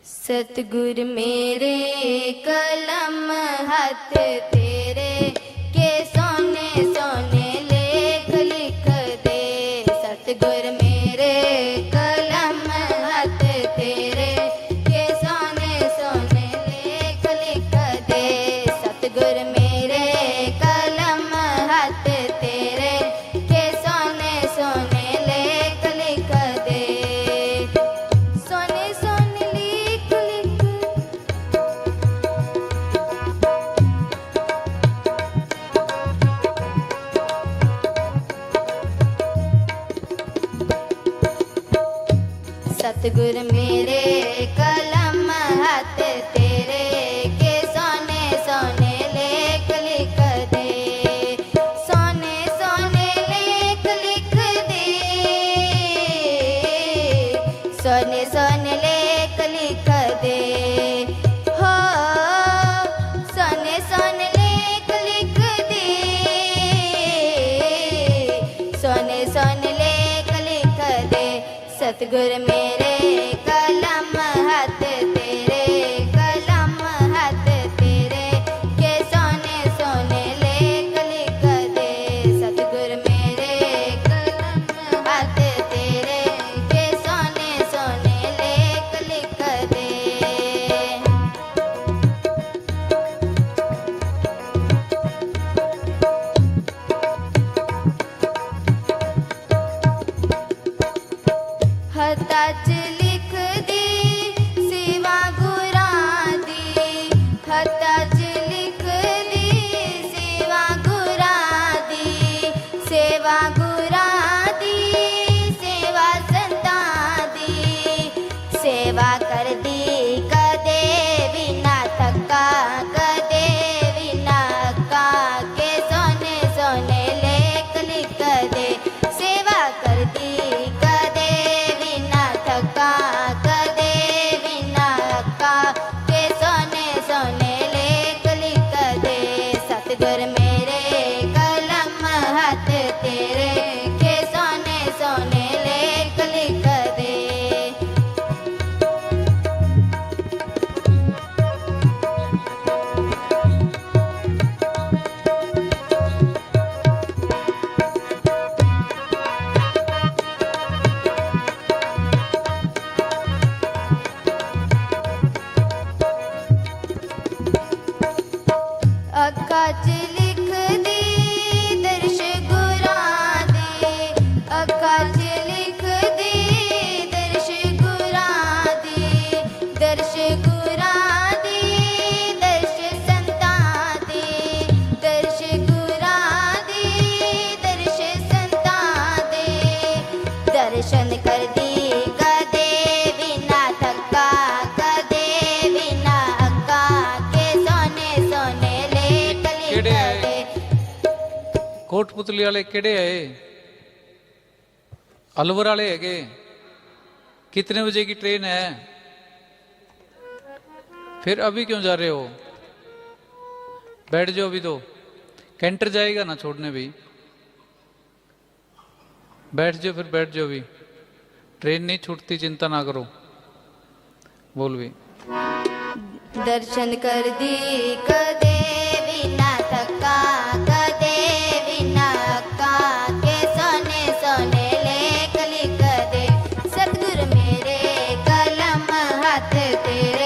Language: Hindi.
सतगुर मेरे कलम हाथ तेरे के सोने सोने लेख लिख दे। सतगुर मेरे कलम हाथ तेरे के सोने सोने लेख लिख दे। सतगुर मेरे कलम हाथ तेरे के सोने सोने लेख लिख दे। सोने सोने लिख लिख सतगुर मेरे कलम हाथ तेरे के सोने सोने लेख लिख दे। सोने सोने लेख लिख दे। सोने सोने लेख लिख दे। हो सोने सोने लेख लिख दे। सोने सोने लेख लिख दे। सतगुर मेरे कलम हाथ तेरे कलम हाथ तेरे के सोने सोने लेख लिख दे। सतगुर मेरे कलम हाथ तेरे के सोने सोने लेख लिख दे। हत्था च लिख दी सेवा गुरां दी। हत्था च लिख दी सेवा गुरां दी। सेवा गुरां दी सेवा संतां दी। सेवा कर दी कदे भी ना थका कदे भी ना अक्का के सोने सोने लेख लिख दे। सेवा कर दी कदे भी ना थका कदे भी ना अक्का के सोने सोने लेख लिख दे। सतगुर मेरे कलम हाथ तेरे के सोने सोने लेख लिख दे। अक्का च लिख दी दर्श गुरां दे। अक्का च लिख दी दर्श गुरां दी। दर्श गुरां दी दर्श संतां दी। दर्श गुरां दी दर्श संतां दे। दर्शन कर दी कदे भी ना थका कदे भी ना अक्का के सोने सोने लेख लिख ਕਿਹੜੇ ਆਏ? दे। ਕੋਟਪੁਤਲੀ ਵਾਲੇ ਕਿਹੜੇ ਆਏ? अलवर वाले हैगे। कितने बजे की ट्रेन है? फिर अभी क्यों जा रहे हो? बैठ जाओ अभी तो। कैंटर जाएगा ना छोड़ने भी। बैठ जाओ फिर बैठ जाओ भी। ट्रेन नहीं छूटती चिंता ना करो। बोल भी। दर्शन कर दी कदे भी ना थका कदे भी ना अक्का के सोने सोने लेख लिख दे। सतगुर मेरे कलम हाथ तेरे